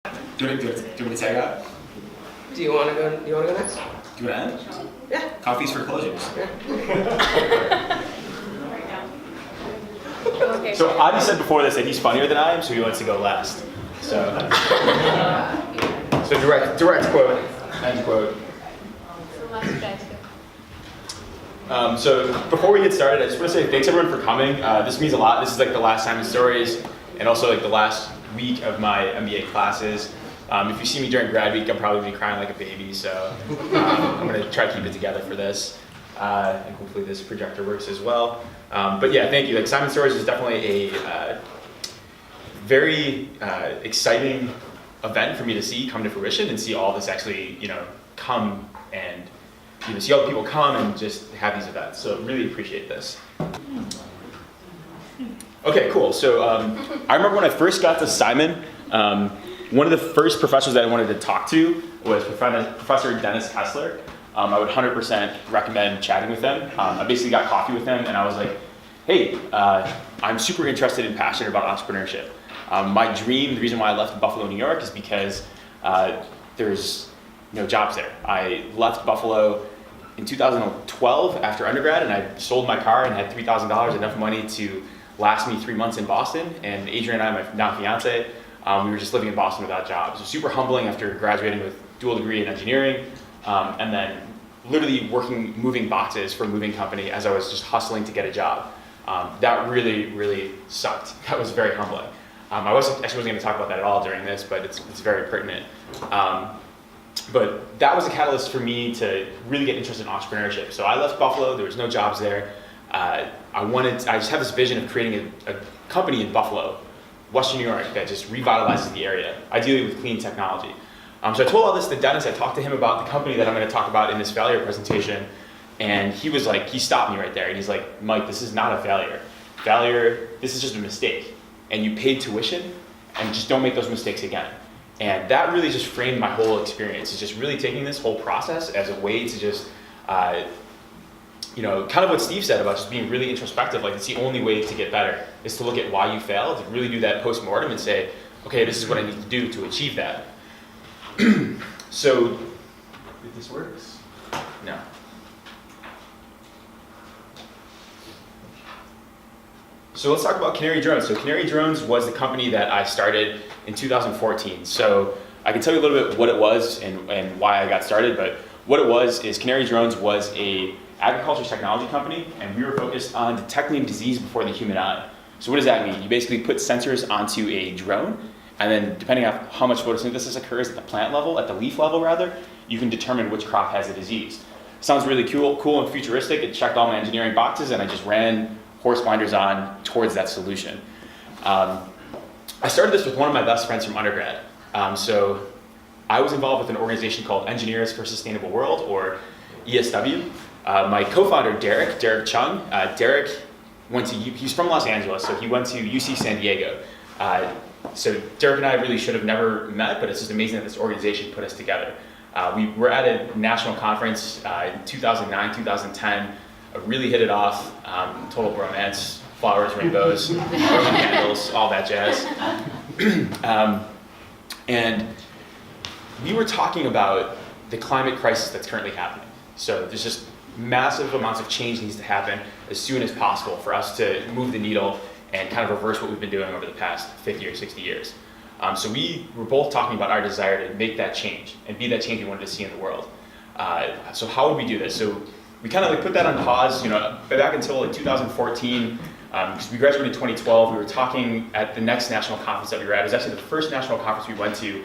Do you want me to tag out? Do you want to go? Do you want to go next? Do you want to end? Yeah. Coffee's for closers. Okay. So Adi said before this that he's funnier than I am, so he wants to go last. So direct quote, end quote. So last guys go. So before we get started, I just want to say thanks everyone for coming. This means a lot. This is like the last Simon Stories and also like the last week of my MBA classes. If you see me during grad week, I'm probably gonna be crying like a baby. So I'm gonna try to keep it together for this, and hopefully this projector works as well. But yeah, thank you. Like Simon Stories is definitely a very exciting event for me to see come to fruition and see all this actually, come and see all the people come and just have these events. So really appreciate this. Okay, cool. So I remember when I first got to Simon, one of the first professors that I wanted to talk to was Professor Dennis Kessler. I would 100% recommend chatting with him. I basically got coffee with him and I was like, hey, I'm super interested and passionate about entrepreneurship. My dream, the reason why I left Buffalo, New York is because there's no jobs there. I left Buffalo in 2012 after undergrad and I sold my car and had $3,000, enough money to last me 3 months in Boston. And Adrian and I, my now fiance, we were just living in Boston without jobs. It was super humbling after graduating with dual degree in engineering, and then literally moving boxes for a moving company as I was just hustling to get a job. That really, really sucked. That was very humbling. I wasn't going to talk about that at all during this, but it's very pertinent. But that was a catalyst for me to really get interested in entrepreneurship. So I left Buffalo. There was no jobs there. I just had this vision of creating a company in Buffalo, Western New York, that just revitalizes the area, ideally with clean technology. So I told all this to Dennis. I talked to him about the company that I'm going to talk about in this failure presentation. And he was like, he stopped me right there. And he's like, Mike, this is not a failure. This is just a mistake. And you paid tuition, and just don't make those mistakes again. And that really just framed my whole experience. It's just really taking this whole process as a way to just, kind of what Steve said about just being really introspective. Like, it's the only way to get better is to look at why you failed, to really do that post-mortem and say, okay, this is what I need to do to achieve that. So, if this works? No. So let's talk about Canary Drones. So Canary Drones was the company that I started in 2014. So I can tell you a little bit what it was and why I got started, but what it was is Canary Drones was a agriculture technology company, and we were focused on detecting disease before the human eye. So what does that mean? You basically put sensors onto a drone, and then depending on how much photosynthesis occurs at the plant level, at the leaf level rather, you can determine which crop has a disease. Sounds really cool and futuristic. It checked all my engineering boxes, and I just ran horse blinders on towards that solution. I started this with one of my best friends from undergrad. So I was involved with an organization called Engineers for a Sustainable World, or ESW. My co-founder, Derek Chung, Derek he's from Los Angeles, so he went to UC San Diego. So Derek and I really should have never met, but it's just amazing that this organization put us together. We were at a national conference in 2009, 2010, really hit it off, total bromance, flowers, rainbows, Roman candles, all that jazz. And we were talking about the climate crisis that's currently happening. So there's just massive amounts of change needs to happen as soon as possible for us to move the needle and kind of reverse what we've been doing over the past 50 or 60 years. So we were both talking about our desire to make that change and be that change we wanted to see in the world. So how would we do this? So we kind of put that on pause, back until 2014, because we graduated in 2012. We were talking at the next national conference that we were at. It was actually the first national conference we went to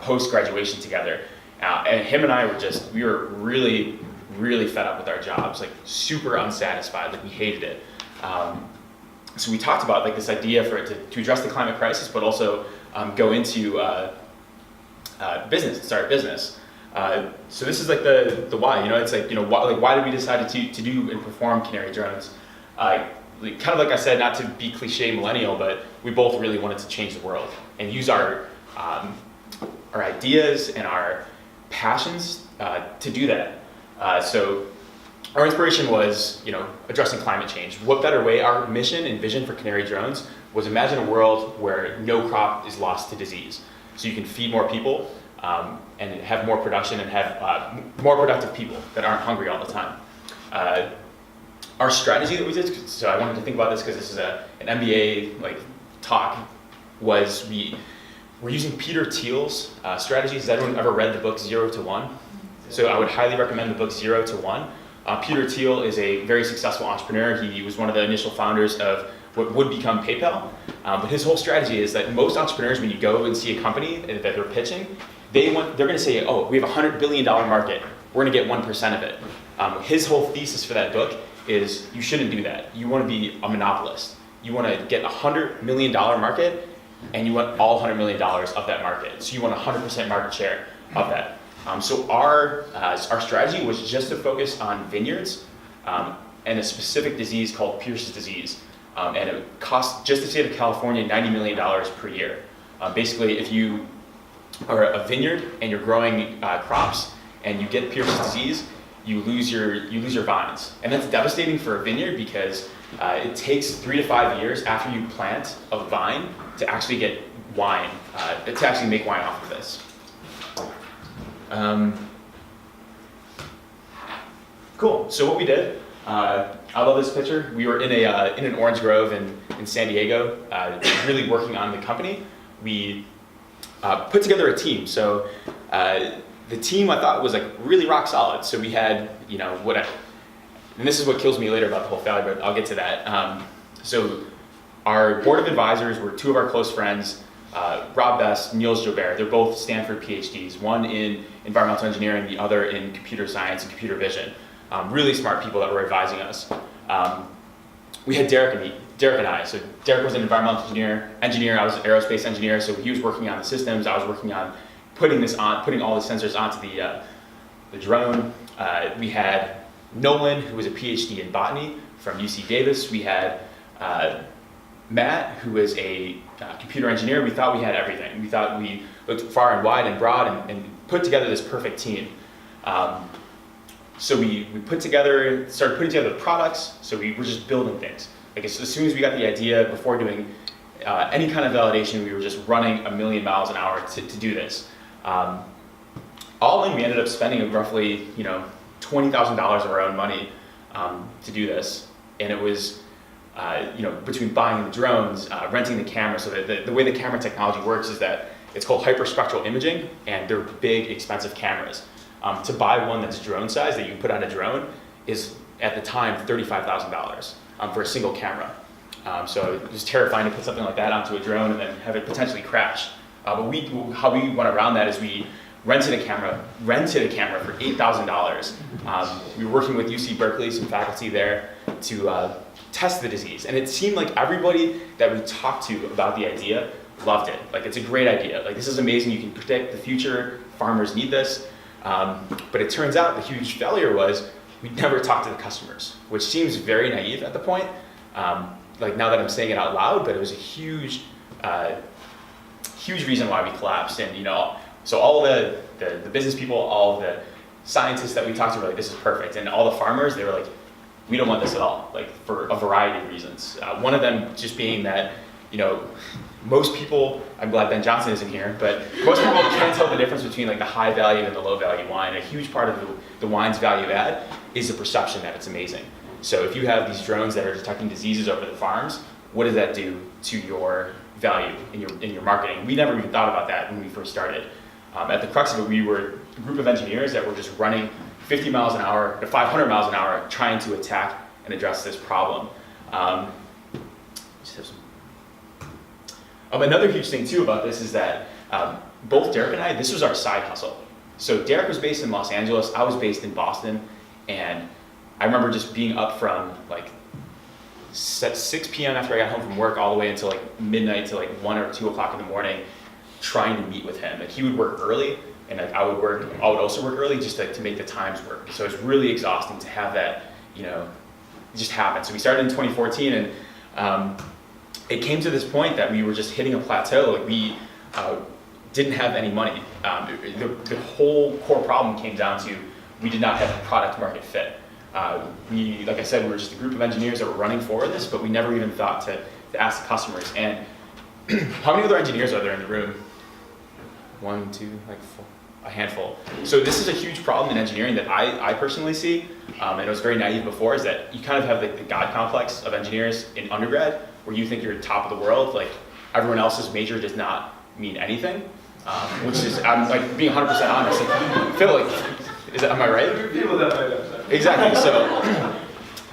post-graduation together. And him and I we were really, really fed up with our jobs, super unsatisfied, we hated it. So we talked about this idea for it to address the climate crisis, but also go into business, start a business. So this is the why, it's why did we decide to do and perform Canary Drones? Kind of like I said, not to be cliche millennial, but we both really wanted to change the world and use our ideas and our passions to do that. So our inspiration was, addressing climate change. What better way? Our mission and vision for Canary Drones was imagine a world where no crop is lost to disease. so you can feed more people and have more production and have more productive people that aren't hungry all the time. Our strategy that we did, so I wanted to think about this because this is an MBA talk, was we're using Peter Thiel's strategies. Has anyone ever read the book 0 to 1? So I would highly recommend the book 0 to 1. Peter Thiel is a very successful entrepreneur. He was one of the initial founders of what would become PayPal. But his whole strategy is that most entrepreneurs, when you go and see a company that they're pitching, they're going to say, oh, we have a $100 billion market. We're going to get 1% of it. His whole thesis for that book is you shouldn't do that. You want to be a monopolist. You want to get a $100 million market, and you want all $100 million of that market. So you want 100% market share of that. So our strategy was just to focus on vineyards and a specific disease called Pierce's disease. And it cost just the state of California $90 million per year. Basically, if you are a vineyard and you're growing crops and you get Pierce's disease, you lose your vines. And that's devastating for a vineyard because it takes 3 to 5 years after you plant a vine to actually get wine, to actually make wine off of this. Cool. So what we did, I love this picture. We were in an orange grove in San Diego, really working on the company. We put together a team. So the team I thought was really rock solid. So we had, and this is what kills me later about the whole failure, but I'll get to that. So our board of advisors were 2 of our close friends, Rob Best, Niels Jobert. They're both Stanford PhDs, one in environmental engineering, the other in computer science and computer vision. Really smart people that were advising us. We had Derek and I. So Derek was an environmental engineer. I was an aerospace engineer. So he was working on the systems. I was working on putting all the sensors onto the drone. We had Nolan, who was a PhD in botany from UC Davis. We had Matt, who is a computer engineer. We thought we had everything. We thought we looked far and wide and broad and put together this perfect team. So we started putting together the products. So we were just building things. As soon as we got the idea, before doing any kind of validation, we were just running 1,000,000 miles an hour to do this. All in, we ended up spending roughly $20,000 of our own money to do this, and it was between buying the drones, renting the camera. So the way the camera technology works is that it's called hyperspectral imaging, and they're big, expensive cameras. To buy one that's drone size that you can put on a drone is at the time $35,000 for a single camera. So it was terrifying to put something like that onto a drone and then have it potentially crash. But how we went around that is we rented a camera for $8,000. We were working with UC Berkeley, some faculty there, to test the disease. And it seemed like everybody that we talked to about the idea loved it. It's a great idea. This is amazing. You can predict the future. Farmers need this. But it turns out the huge failure was we never talked to the customers, which seems very naive at the point. Now that I'm saying it out loud, but it was a huge reason why we collapsed. And so all the business people, all the scientists that we talked to were like, this is perfect. And all the farmers, they were like, we don't want this at all, for a variety of reasons. One of them just being that, most people, I'm glad Ben Johnson isn't here, but most people can't tell the difference between the high value and the low value wine. A huge part of the wine's value add is the perception that it's amazing. So if you have these drones that are detecting diseases over the farms, what does that do to your value in your marketing? We never even thought about that when we first started. At the crux of it, we were a group of engineers that were just running 50 miles an hour to 500 miles an hour trying to attack and address this problem. Another huge thing too about this is that both Derek and I, this was our side hustle. So Derek was based in Los Angeles, I was based in Boston, and I remember just being up from 6 p.m. after I got home from work all the way until midnight to 1 or 2 o'clock in the morning trying to meet with him. He would work early, and I would also work early just to make the times work. So it was really exhausting to have that, just happen. So we started in 2014, and it came to this point that we were just hitting a plateau. We didn't have any money. The whole core problem came down to we did not have a product market fit. Like I said, we were just a group of engineers that were running for this, but we never even thought to ask the customers. And how many other engineers are there in the room? one, two, like four, a handful. So this is a huge problem in engineering that I personally see, and it was very naive before, is that you kind of have like the God complex of engineers in undergrad, where you think you're top of the world, like everyone else's major does not mean anything, which is, I'm like being 100% honest. Like, Phil, like, am I right? People that might have. Exactly. So,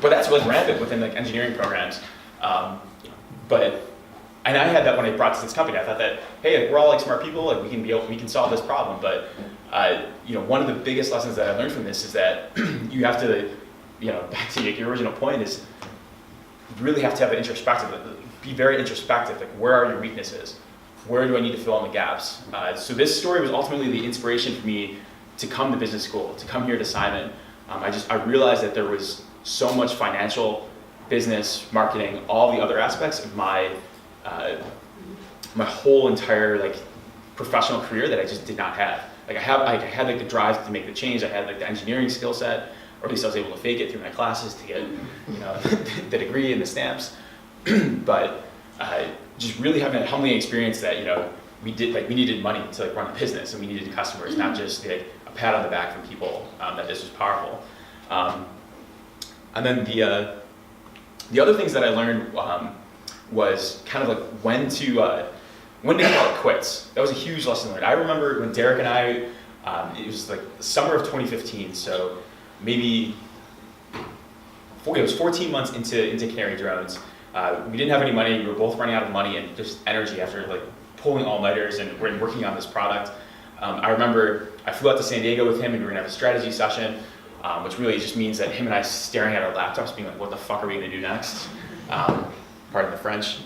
but that's what's rampant within like engineering programs. And I had that when I brought to this company. I thought that, hey, like, we're all like smart people, like we can solve this problem. But one of the biggest lessons that I learned from this is that you have to, back to your original point, is you really have to have an introspective, be very introspective. Like, where are your weaknesses? Where do I need to fill in the gaps? So this story was ultimately the inspiration for me to come to business school, to come here to Simon. I realized that there was so much financial, business, marketing, all the other aspects of my whole entire like professional career that I just did not have. Like I had like the drive to make the change. I had like the engineering skill set, or at least I was able to fake it through my classes to get the degree and the stamps. But just really having a humbling experience that we needed money to like run a business, and we needed customers, not just like a pat on the back from people. That this was powerful. And then the other things that I learned was kind of like when to call it quits. That was a huge lesson learned. I remember when Derek and I, it was like the summer of 2015, so maybe it was 14 months into Canary Drones. We didn't have any money. We were both running out of money and just energy after like pulling all-nighters and working on this product. I remember I flew out to San Diego with him, and we were gonna have a strategy session, which really just means that him and I staring at our laptops being like, what the fuck are we gonna do next? Pardon the French.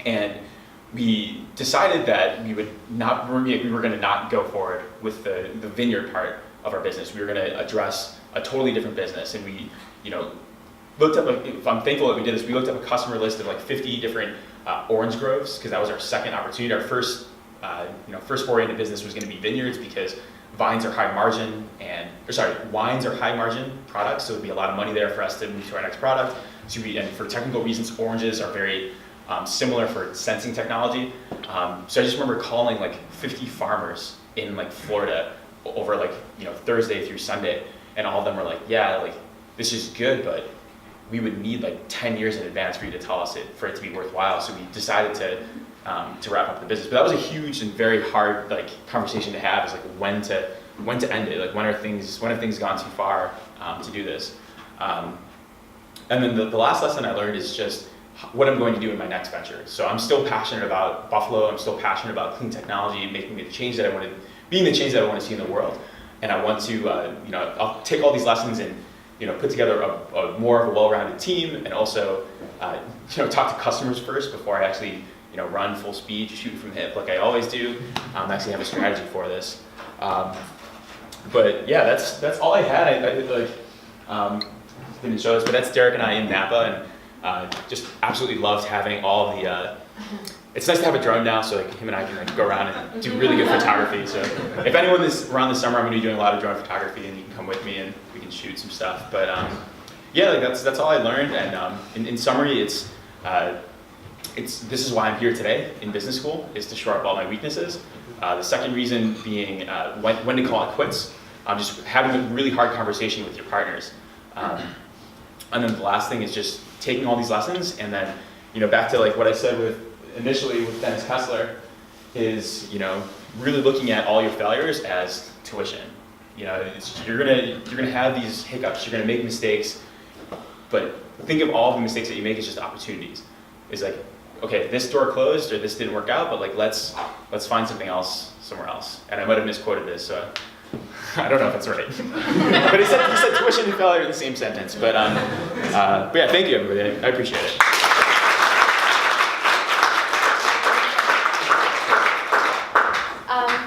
And we decided that we were gonna not go forward with the vineyard part of our business. We were gonna address a totally different business, and we, looked up, I'm thankful that we did this, we looked up a customer list of like 50 different orange groves, because that was our second opportunity. Our first foray into business was gonna be vineyards, because wines are high margin products, so it'd be a lot of money there for us to move to our next product. And for technical reasons, oranges are very similar for sensing technology. So I just remember calling like 50 farmers in like Florida over like Thursday through Sunday, and all of them were like, yeah, like this is good, but we would need like 10 years in advance for you to tell us for it to be worthwhile. So we decided to wrap up the business. But that was a huge and very hard like conversation to have, is like when to end it. Like when have things gone too far to do this? And then the last lesson I learned is just what I'm going to do in my next venture. So I'm still passionate about Buffalo. I'm still passionate about clean technology, being the change that I want to see in the world. And I want to, I'll take all these lessons and put together a more of a well-rounded team, and also, talk to customers first before I actually, run full speed, shoot from hip like I always do. Actually have a strategy for this. But yeah, that's all I had. I didn't show this, but that's Derek and I in Napa, and just absolutely loved having all of the. It's nice to have a drone now, so like him and I can like go around and do really good photography. So if anyone is around this summer, I'm going to be doing a lot of drone photography, and you can come with me and we can shoot some stuff. But yeah, like that's all I learned. And in summary, this is why I'm here today in business school, is to shore up all my weaknesses. The second reason being when to call it quits. Just having a really hard conversation with your partners. And then the last thing is just taking all these lessons, and then back to like what I said initially with Dennis Kessler, is really looking at all your failures as tuition. You're gonna have these hiccups, you're gonna make mistakes, but think of all the mistakes that you make as just opportunities. It's like, okay, this door closed or this didn't work out, but like let's find something else somewhere else. And I might have misquoted this, so I don't know if that's right. But he said tuition and failure in the same sentence. But yeah, thank you everybody. I appreciate it.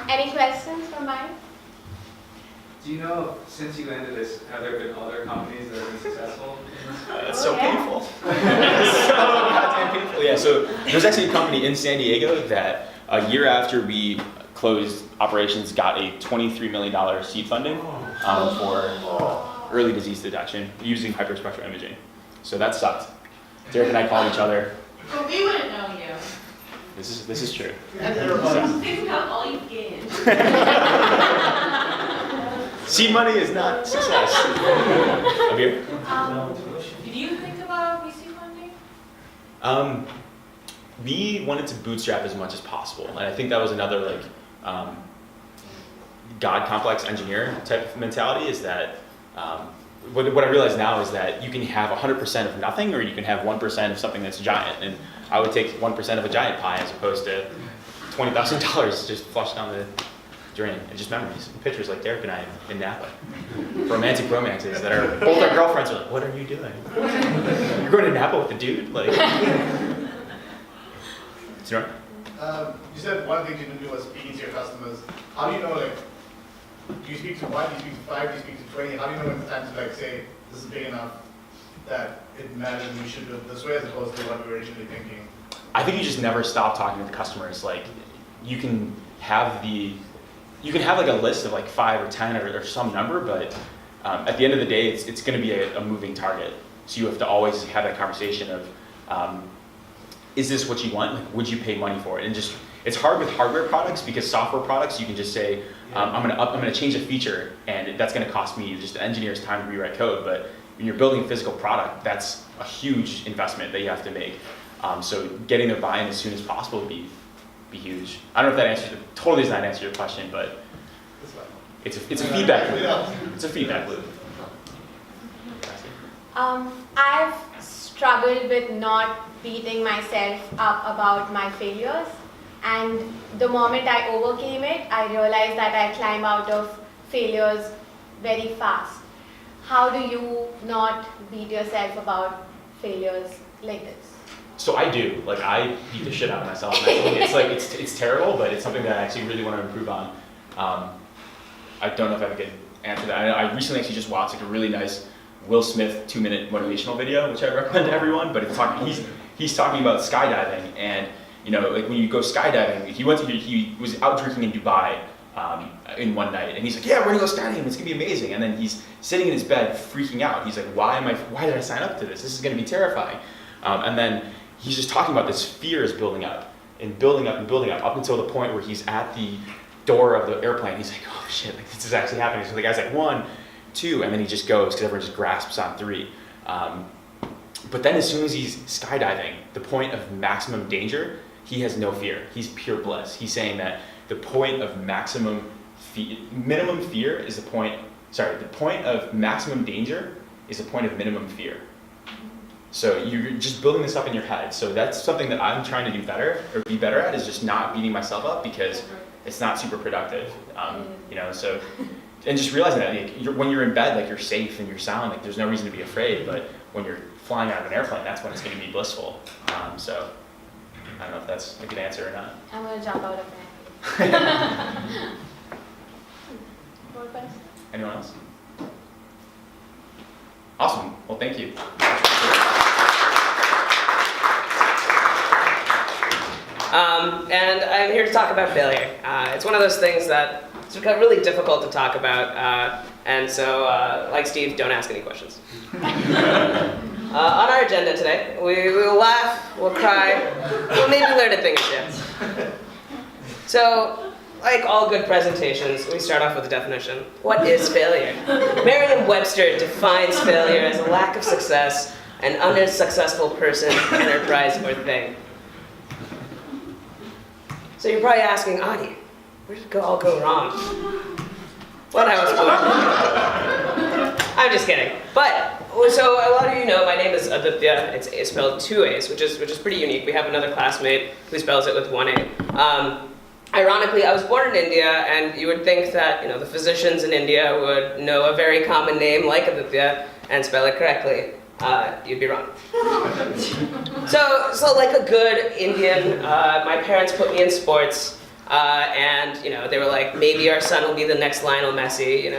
Any questions from Mike? Do you know, since you ended this, have there been other companies that have been successful? That's so painful. So goddamn painful. Yeah, so there's actually a company in San Diego that a year after we closed operations got a $23 million seed funding for early disease detection using hyperspectral imaging. So that sucked. Derek and I called each other. But we wouldn't know you. This is true. Think about all you've gained. Seed money is not success. Abir? Did you think about VC funding? We wanted to bootstrap as much as possible, and I think that was another like God complex engineer type of mentality. Is that what I realize now is that you can have 100% of nothing, or you can have 1% of something that's giant. And I would take 1% of a giant pie as opposed to $20,000 just flushed down the drain, and just memories and pictures like Derek and I in Napa. Romantic romances that are both our girlfriends are like, "What are you doing? You're going to Napa with a dude?" Like. Sure. You said one thing you didn't do was speaking to your customers. How do you know, like, do you speak to one, do you speak to 5, do you speak to 20? How do you know when it's time to, like, say, this is big enough that it matters and we should do it this way as opposed to what we were originally thinking? I think you just never stop talking to the customers. Like, you can have like a list of like 5 or 10 or some number, but at the end of the day, it's going to be a moving target. So you have to always have that conversation of, is this what you want? Like, would you pay money for it? And just, it's hard with hardware products because software products, you can just say, I'm gonna change a feature, and that's gonna cost me just the engineer's time to rewrite code. But when you're building a physical product, that's a huge investment that you have to make. So getting their buy-in as soon as possible would be huge. I don't know if that totally does not answer your question, but it's a feedback loop. It's a feedback loop. I've struggled with not beating myself up about my failures, and the moment I overcame it, I realized that I climb out of failures very fast. How do you not beat yourself about failures like this? So I do. Like, I beat the shit out of myself. And it's like it's terrible, but it's something that I actually really want to improve on. I don't know if I could answer that. I recently actually just watched like a really nice Will Smith 2-minute motivational video, which I recommend to everyone. But he's talking about skydiving, and you know, like when you go skydiving, he was out drinking in Dubai in one night, and he's like, "Yeah, we're gonna go skydiving. It's gonna be amazing." And then he's sitting in his bed, freaking out. He's like, "Why did I sign up to this? This is gonna be terrifying." And then he's just talking about this fear is building up and building up and building up until the point where he's at the door of the airplane. He's like, "Oh shit, like this is actually happening." So the guy's like, 1, 2, and then he just goes because everyone just grasps on 3. But then as soon as he's skydiving, the point of maximum danger, he has no fear. He's pure bliss. He's saying that the point of minimum fear is the point of maximum danger is the point of minimum fear. So you're just building this up in your head. So that's something that I'm trying to do better or be better at, is just not beating myself up because it's not super productive. You know, so, and just realizing that like, when you're in bed, like you're safe and you're sound, like there's no reason to be afraid. But when you're flying out of an airplane, that's when it's going to be blissful. So I don't know if that's a good answer or not. I'm going to jump out of there. More questions? Anyone else? Awesome. Well, thank you. And I'm here to talk about failure. It's one of those things that it's become really difficult to talk about, and so, like Steve, don't ask any questions. On our agenda today, we will laugh, we'll cry, we'll maybe learn a thing or two. So, like all good presentations, we start off with a definition. What is failure? Merriam-Webster defines failure as a lack of success, an unsuccessful person, enterprise, or thing. So you're probably asking, Adi, where did it all go wrong? When I was born. I'm just kidding. But, so a lot of you know my name is Aditya. It's spelled 2 A's, which is pretty unique. We have another classmate who spells it with 1 A. Ironically, I was born in India, and you would think that the physicians in India would know a very common name like Aditya and spell it correctly. You'd be wrong. So like a good Indian, my parents put me in sports, and they were like, maybe our son will be the next Lionel Messi.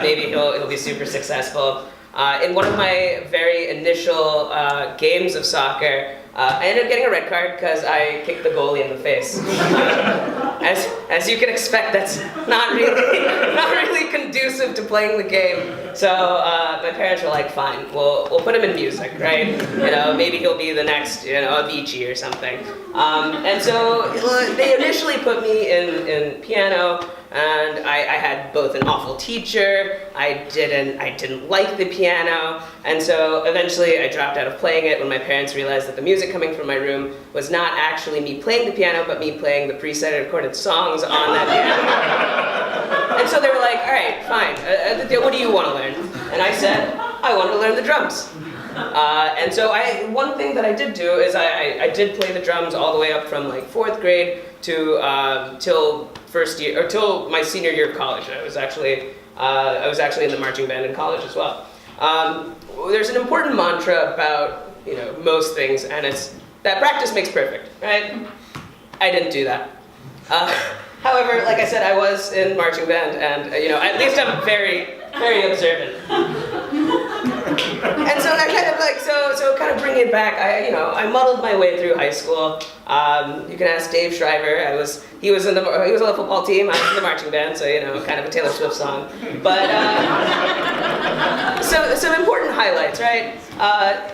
Maybe he'll be super successful. In one of my very initial games of soccer, I ended up getting a red card because I kicked the goalie in the face. As you can expect, that's not really conducive to playing the game. So my parents were like, fine, we'll put him in music, right? You know, maybe he'll be the next, you know, Avicii or something. And so they initially put me in piano, and I had both an awful teacher, I didn't like the piano, and so eventually I dropped out of playing it when my parents realized that the music coming from my room was not actually me playing the piano, but me playing the preset recorded songs on that piano. And so they were like, all right, fine, what do you want to learn? And I said, I want to learn the drums. And so one thing that I did do is I did play the drums all the way up from like 4th grade to till first year, or till my senior year of college. I was actually in the marching band in college as well. There's an important mantra about, you know, most things, and it's that practice makes perfect, right? I didn't do that. However, like I said, I was in marching band, and you know, at least I'm very, very observant. And so that kind of like, so kind of bringing it back, I muddled my way through high school. You can ask Dave Shriver. He was on the football team. I was in the marching band, so you know, kind of a Taylor Swift song. But some important highlights, right?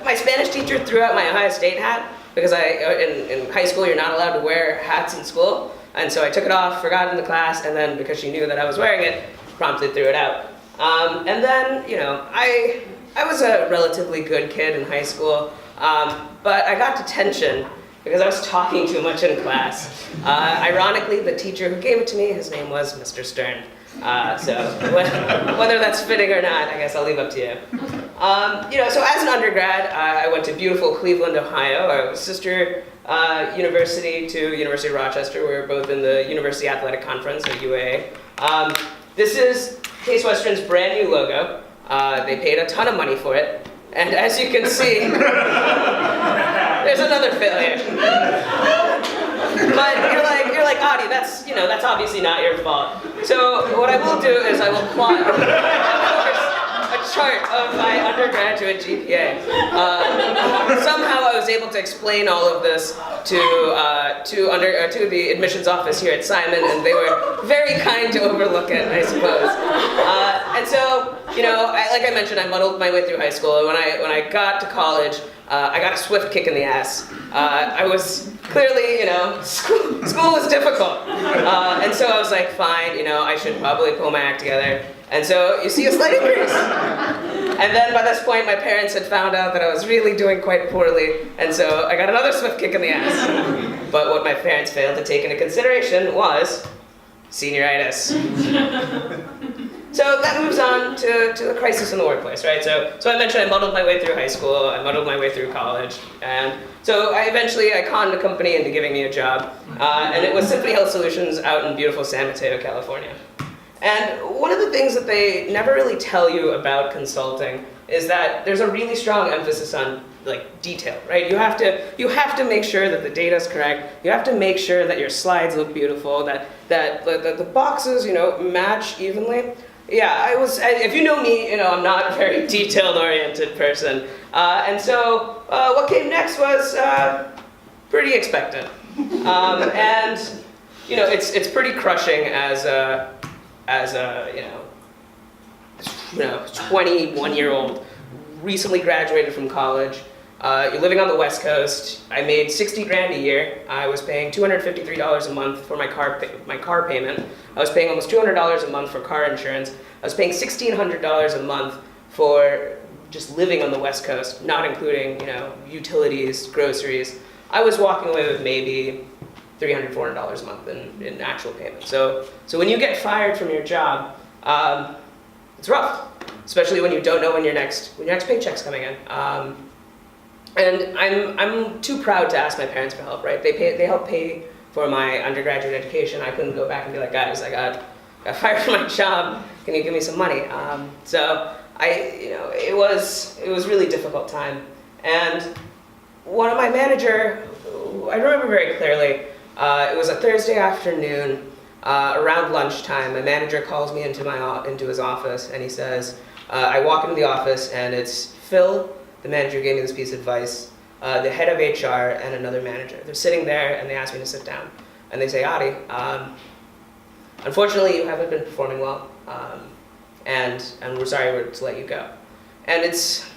My Spanish teacher threw out my Ohio State hat because in high school you're not allowed to wear hats in school, and so I took it off, forgot it in the class, and then because she knew that I was wearing it, promptly threw it out. And then, you know, I was a relatively good kid in high school, but I got detention because I was talking too much in class. Ironically, the teacher who gave it to me, his name was Mr. Stern. So whether that's fitting or not, I guess I'll leave up to you. You know, so as an undergrad, I went to beautiful Cleveland, Ohio, our sister university to University of Rochester. We were both in the University Athletic Conference, or UAA. This is Case Western's brand new logo. They paid a ton of money for it, and as you can see, there's another failure. But you're like, Adi, that's obviously not your fault. So what I will do is I will plot, of course, a chart of my undergraduate GPA. Somehow I was able to explain all of this to the admissions office here at Simon, and they were very kind to overlook it, I suppose. And so, you know, like I mentioned, I muddled my way through high school, and when I got to college, I got a swift kick in the ass. I was clearly, you know, school was difficult. And so I was like, fine, you know, I should probably pull my act together. And so you see a slight increase. And then by this point, my parents had found out that I was really doing quite poorly, and so I got another swift kick in the ass. But what my parents failed to take into consideration was senioritis. So that moves on to the crisis in the workplace, right? So I mentioned I muddled my way through high school, I muddled my way through college, and so I conned a company into giving me a job, and it was Symphony Health Solutions out in beautiful San Mateo, California. And one of the things that they never really tell you about consulting is that there's a really strong emphasis on like detail, right? You have to make sure that the data is correct. You have to make sure that your slides look beautiful, that the boxes, you know, match evenly. Yeah, if you know me, you know, I'm not a very detailed-oriented person. And so what came next was pretty expected. And, you know, it's pretty crushing as a 21-year-old, recently graduated from college. You're living on the West Coast. I made $60,000 a year. I was paying $253 a month for my car payment. I was paying almost $200 a month for car insurance. I was paying $1,600 a month for just living on the West Coast, not including, you know, utilities, groceries. I was walking away with maybe $300, $400 a month in actual payments. So when you get fired from your job, it's rough, especially when you don't know when your next paycheck's coming in. And I'm too proud to ask my parents for help, right? They helped pay for my undergraduate education. I couldn't go back and be like, guys, I got fired from my job. Can you give me some money? So it was a really difficult time. And one of my manager, I remember very clearly, it was a Thursday afternoon, around lunchtime. My manager calls me into his office, and he says, I walk into the office, and it's Phil. The manager gave me this piece of advice. the head of HR, and another manager. They're sitting there and they ask me to sit down. And they say, Adi, unfortunately you haven't been performing well, and we're sorry to let you go. And it's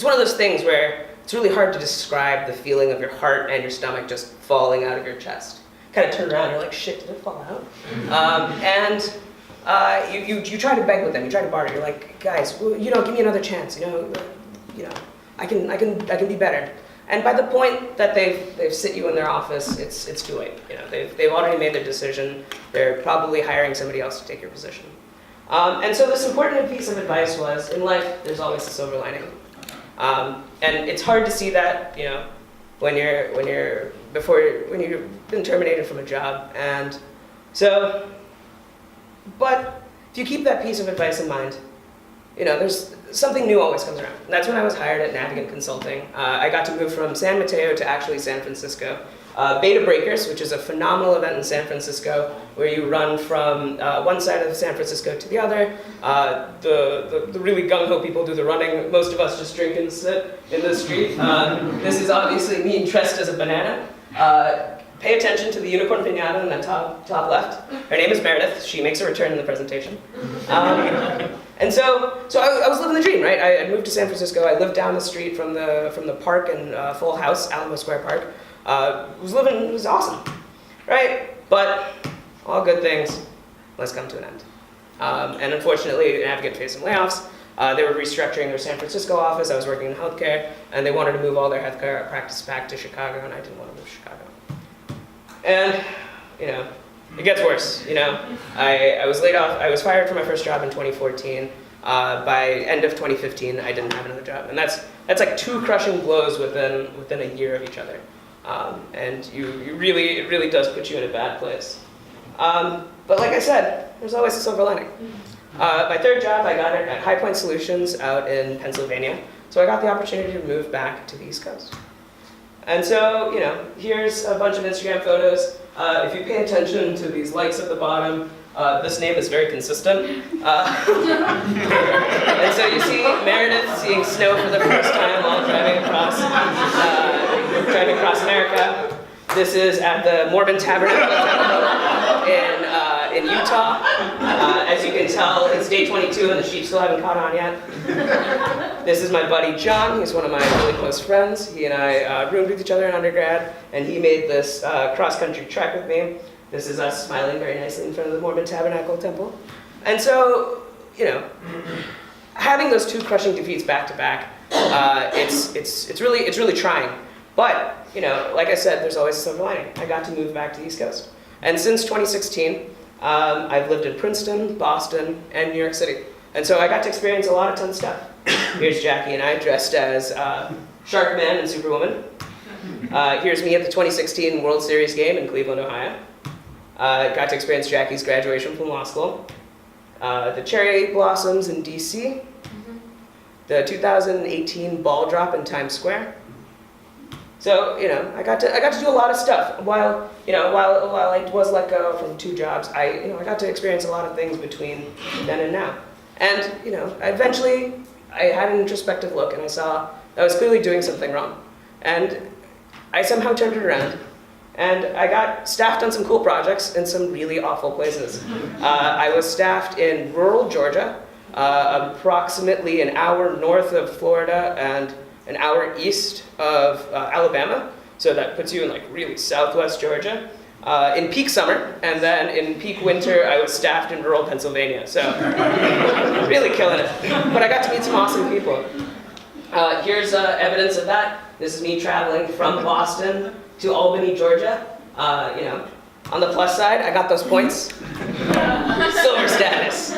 one of those things where it's really hard to describe the feeling of your heart and your stomach just falling out of your chest. Kind of turn around, you're like, shit, did it fall out? You try to beg with them, you try to barter. You're like, guys, well, give me another chance. I can be better. And by the point that they've sit you in their office, it's too late. They've already made their decision. They're probably hiring somebody else to take your position. And so this important piece of advice was, in life, there's always a silver lining. And it's hard to see that, when you've been terminated from a job. And so, but if you keep that piece of advice in mind, there's something new always comes around. And that's when I was hired at Navigant Consulting. I got to move from San Mateo to actually San Francisco. Beta Breakers, which is a phenomenal event in San Francisco, where you run from one side of San Francisco to the other. The really gung-ho people do the running. Most of us just drink and sit in the street. This is obviously me dressed as a banana. Pay attention to the unicorn piñata in the top left. Her name is Meredith. She makes a return in the presentation. And so I was living the dream, right? I moved to San Francisco. I lived down the street from the park in Full House, Alamo Square Park. It was awesome, right? But all good things must come to an end. And unfortunately, Navigant faced some layoffs. They were restructuring their San Francisco office. I was working in healthcare, and they wanted to move all their healthcare practice back to Chicago, and I didn't want to move to Chicago. And, it gets worse, I was laid off. I was fired from my first job in 2014. By end of 2015, I didn't have another job. And that's like two crushing blows within a year of each other. And it really does put you in a bad place. But like I said, there's always a silver lining. My third job, I got it at High Point Solutions out in Pennsylvania. So I got the opportunity to move back to the East Coast. And so, here's a bunch of Instagram photos. If you pay attention to these likes at the bottom, this name is very consistent. And so you see Meredith seeing snow for the first time while driving across America. This is at the Mormon Tabernacle in Utah. As you can tell, it's day 22 and the sheep still haven't caught on yet. This is my buddy John. He's one of my really close friends. He and I roomed with each other in undergrad, and he made this cross-country trek with me. This is us smiling very nicely in front of the Mormon Tabernacle Temple. And so, having those two crushing defeats back to back, it's really trying. But, like I said, there's always a silver lining. I got to move back to the East Coast. And since 2016, I've lived in Princeton, Boston, and New York City. And so I got to experience a lot of ton of stuff. Here's Jackie and I dressed as Sharkman and Superwoman. Here's me at the 2016 World Series game in Cleveland, Ohio. Got to experience Jackie's graduation from law school. The cherry blossoms in DC. The 2018 ball drop in Times Square. So, I got to do a lot of stuff. While I was let go from 2 jobs, I got to experience a lot of things between then and now. And, eventually I had an introspective look and I saw I was clearly doing something wrong. And I somehow turned it around. And I got staffed on some cool projects in some really awful places. I was staffed in rural Georgia, approximately an hour north of Florida and an hour east of Alabama. So that puts you in really southwest Georgia. In peak summer, and then in peak winter, I was staffed in rural Pennsylvania. So really killing it. But I got to meet some awesome people. Here's evidence of that. This is me traveling from Boston to Albany, Georgia. On the plus side, I got those points. Silver status.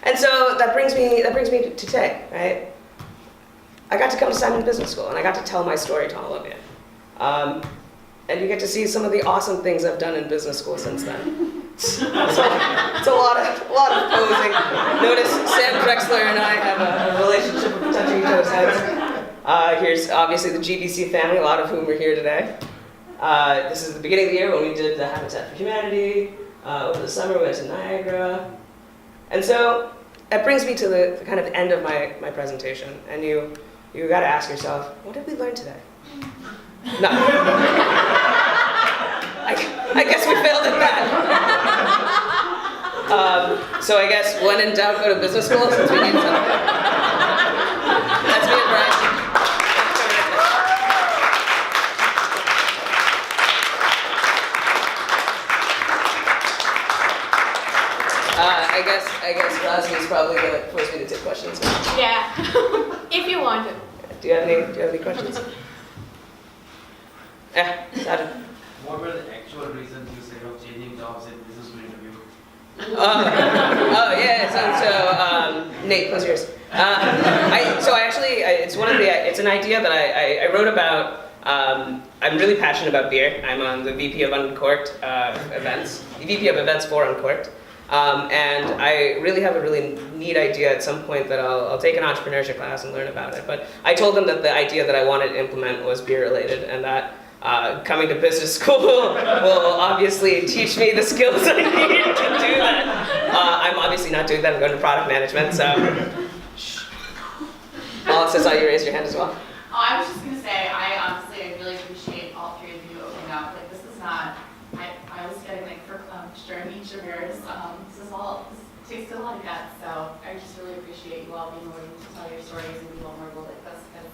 And so that brings me to today, right? I got to come to Simon Business School, and I got to tell my story to all of you. And you get to see some of the awesome things I've done in business school since then. It's a lot of posing. Notice Sam Drexler and I have a relationship of touching each other's heads. Here's obviously the GBC family, a lot of whom are here today. This is the beginning of the year when we did the Habitat for Humanity. Over the summer we went to Niagara. And so that brings me to the kind of end of my presentation. And you you gotta ask yourself, what did we learn today? No. I guess we failed at that. So I guess when in doubt, go to business school since we need some. That's me and Brian. I guess Rosmi's probably gonna force me to take questions. Yeah, if you want to. Do you have any questions? Yeah, Sajid. What were the actual reasons you said of changing jobs in business school interview? Nate, close yours. It's an idea that I wrote about. I'm really passionate about beer. I'm on the VP of Uncorked events, the VP of events for Uncorked. And I really have a really neat idea at some point that I'll take an entrepreneurship class and learn about it. But I told them that the idea that I wanted to implement was beer related, and that coming to business school will obviously teach me the skills I need to do that. I'm obviously not doing that. I'm going to product management. So, Alex, I saw you raise your hand as well. Oh, I was just gonna say, I really appreciate all three of you opening up. Like, this is not, I was getting like during each of yours. This takes a lot of guts. So I just really appreciate you all being willing to tell your stories and be vulnerable like this, because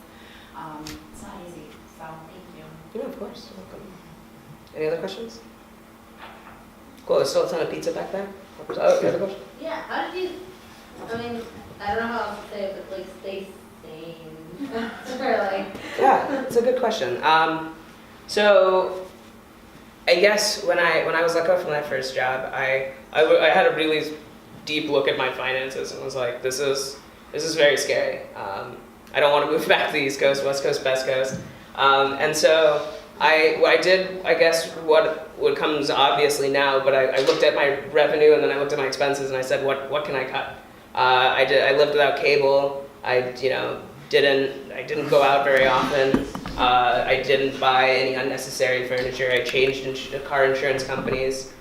it's not easy. So thank you. Yeah, of course. You're welcome. Any other questions? Cool. There's still a ton of pizza back there. Oh, you have a question? Yeah, how did you, I mean, I don't know how else to say it, but like stay sane? Or like... Yeah, it's a good question. So I guess when I was let go from that first job, I had a really deep look at my finances and was like, this is very scary. I don't want to move back to the East Coast, West Coast, Best Coast. And so what I did, I guess what comes obviously now, but I looked at my revenue and then I looked at my expenses and I said, what can I cut? I lived without cable. I didn't go out very often. I didn't buy any unnecessary furniture. I changed car insurance companies.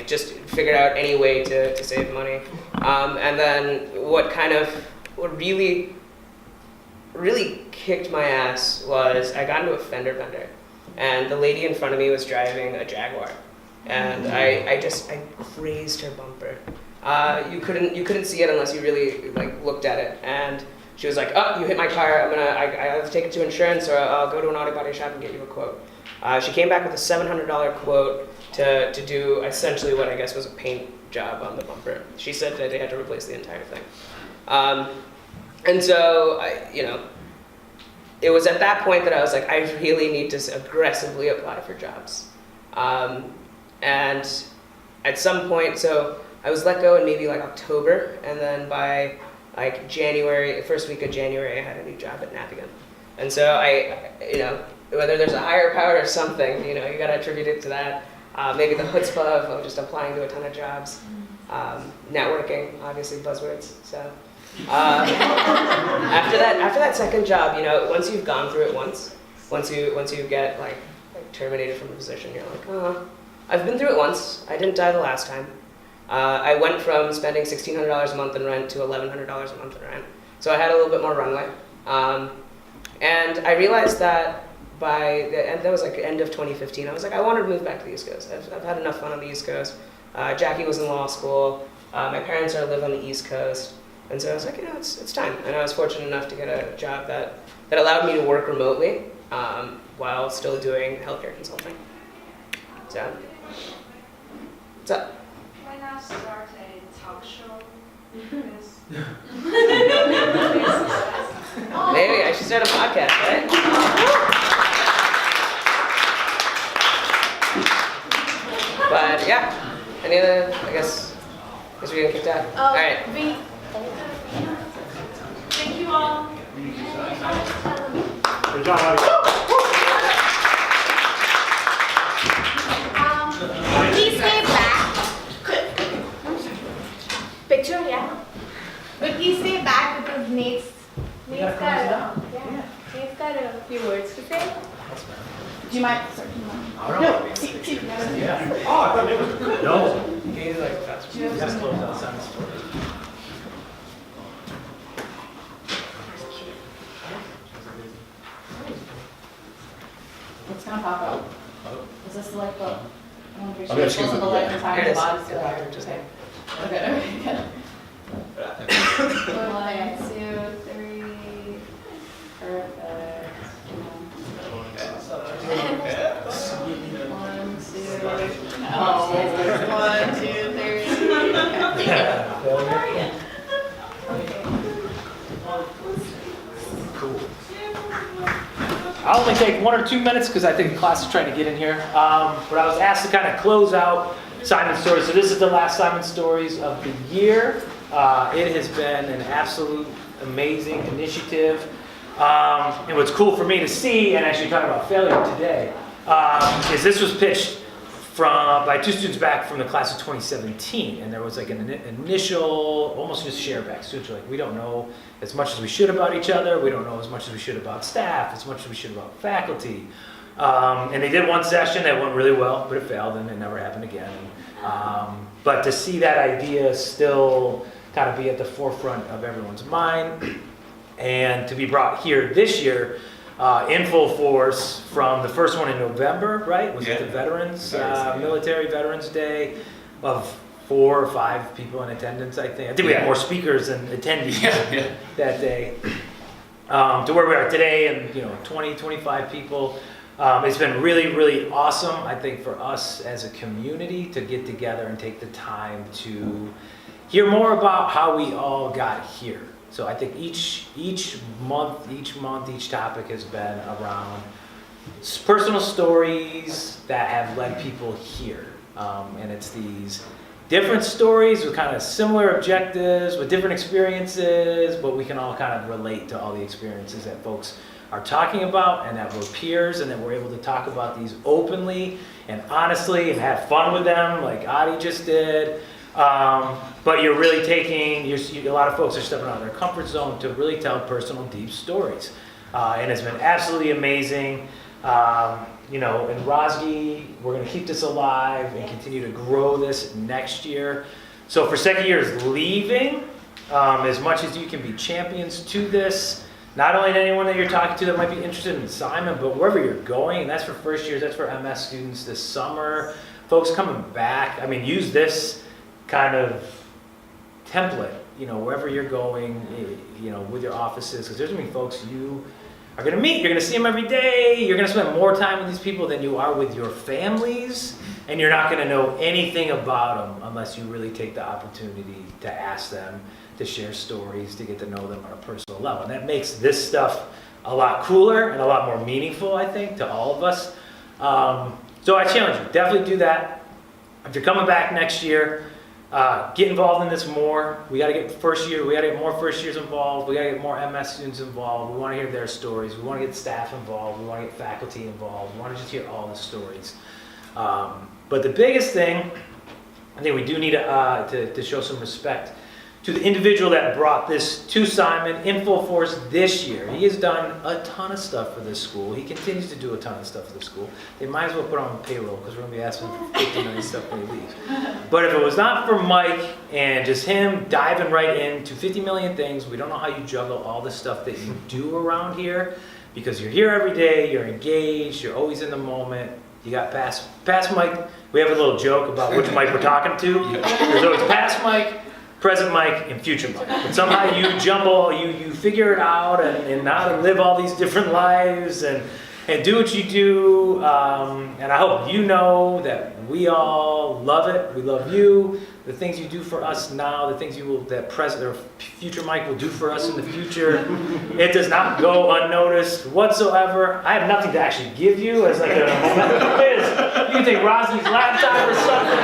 Just figured out any way to save money. And then what really kicked my ass was I got into a fender bender, and the lady in front of me was driving a Jaguar, and I grazed her bumper. You couldn't see it unless you really looked at it, and she was like, "Oh, you hit my car. I have to take it to insurance, or I'll go to an auto body shop and get you a quote." She came back with a $700 quote to do essentially what I guess was a paint job on the bumper. She said that they had to replace the entire thing. And so, it was at that point that I was like, I really need to aggressively apply for jobs. And at some point, so I was let go in maybe October, and then by January, first week of January, I had a new job at Navigant. And so whether there's a higher power or something, you gotta attribute it to that. Maybe the chutzpah of just applying to a ton of jobs. Networking, obviously buzzwords, so. After that second job, once you've gone through it once you get terminated from a position, you're like, oh, I've been through it once. I didn't die the last time. I went from spending $1,600 a month in rent to $1,100 a month in rent, so I had a little bit more runway. And I realized that by the end, that was end of 2015. I was like, I wanted to move back to the East Coast. I've had enough fun on the East Coast. Jackie was in law school. My parents live on the East Coast. And so I was like, it's time. And I was fortunate enough to get a job that allowed me to work remotely while still doing healthcare consulting. So, what's up? Why not start a talk show? Maybe I should start a podcast, right? But yeah, any other, I guess we're getting kicked out. All right. Thank you all. Good job. Please stay back. Picture, yeah. But please stay back because Nate's got a few words to say. Do you mind? Sorry, do you mind? No. Oh, I thought it was good. No. Can you fast? You gotta slow down. like the time Here it is. bodies Go back together. and just- Okay. Okay, good. 1, 2, 3. Perfect. 1, 2. Oh, 1, 2, 3. I'll only take 1 or 2 minutes because I think the class is trying to get in here. But I was asked to kind of close out Simon Stories. So this is the last Simon Stories of the year. It has been an absolute amazing initiative. And what's cool for me to see, and actually talk about failure today, is this was pitched by 2 students back from the class of 2017, and there was like an initial, almost just share back. Students were like, we don't know as much as we should about each other, we don't know as much as we should about staff, as much as we should about faculty. And they did 1 session that went really well, but it failed and it never happened again. But to see that idea still kind of be at the forefront of everyone's mind, and to be brought here this year, in full force from the first one in November, right? Was it the Military Veterans Day of 4 or 5 people in attendance, I think. I think we had more speakers than attendees that day. To where we are today, and 20, 25 people. It's been really, really awesome, I think, for us as a community to get together and take the time to hear more about how we all got here. So I think each month, each topic has been around personal stories that have led people here. And it's these different stories with kind of similar objectives, with different experiences, but we can all kind of relate to all the experiences that folks are talking about, and that we're peers, and that we're able to talk about these openly and honestly and have fun with them like Adi just did. But you're really taking, a lot of folks are stepping out of their comfort zone to really tell personal, deep stories. And it's been absolutely amazing. In Rosgi, we're going to keep this alive and continue to grow this next year. So for second years leaving, as much as you can be champions to this, not only to anyone that you're talking to that might be interested in Simon, but wherever you're going, and that's for first years, that's for MS students this summer, folks coming back, use this kind of template, wherever you're going, with your offices, because there's going to be folks you are going to meet, you're going to see them every day, you're going to spend more time with these people than you are with your families, and you're not going to know anything about them unless you really take the opportunity to ask them, to share stories, to get to know them on a personal level. And that makes this stuff a lot cooler and a lot more meaningful, I think, to all of us. So I challenge you, definitely do that. If you're coming back next year, get involved in this more. We got to get more first years involved. We got to get more MS students involved. We want to hear their stories. We want to get staff involved. We want to get faculty involved. We want to just hear all the stories. But the biggest thing, I think we do need to show some respect to the individual that brought this to Simon in full force this year. He has done a ton of stuff for this school. He continues to do a ton of stuff for the school. They might as well put on payroll because we're going to be asking for 50 million stuff when he leaves. But if it was not for Mike and just him diving right into 50 million things, we don't know how you juggle all the stuff that you do around here, because you're here every day, you're engaged, you're always in the moment. You got past Mike. We have a little joke about which Mike we're talking to. There's always past Mike, present Mike, and future Mike. But somehow you jumble, you figure it out and how to live all these different lives and do what you do. And I hope you know that we all love it. We love you. The things you do for us now, the things that present or future Mike will do for us in the future, it does not go unnoticed whatsoever. I have nothing to actually give you as like a memento. You can take Rosie's laptop or something.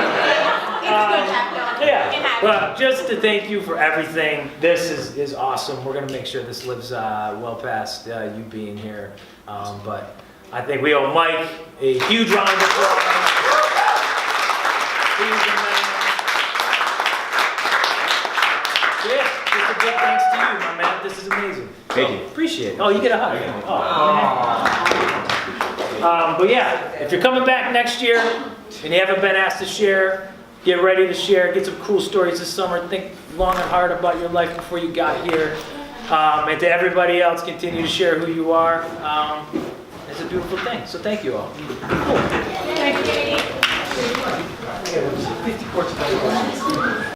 But just to thank you for everything. This is awesome. We're going to make sure this lives well past you being here. But I think we owe Mike a huge round of applause. Just a big thanks to you, my man. This is amazing. Thank you. Appreciate it. Oh, you get a hug. But yeah, if you're coming back next year and you haven't been asked to share, get ready to share. Get some cool stories this summer. Think long and hard about your life before you got here. And to everybody else, continue to share who you are. It's a beautiful thing. So thank you all. Cool. Thank you. Portugal.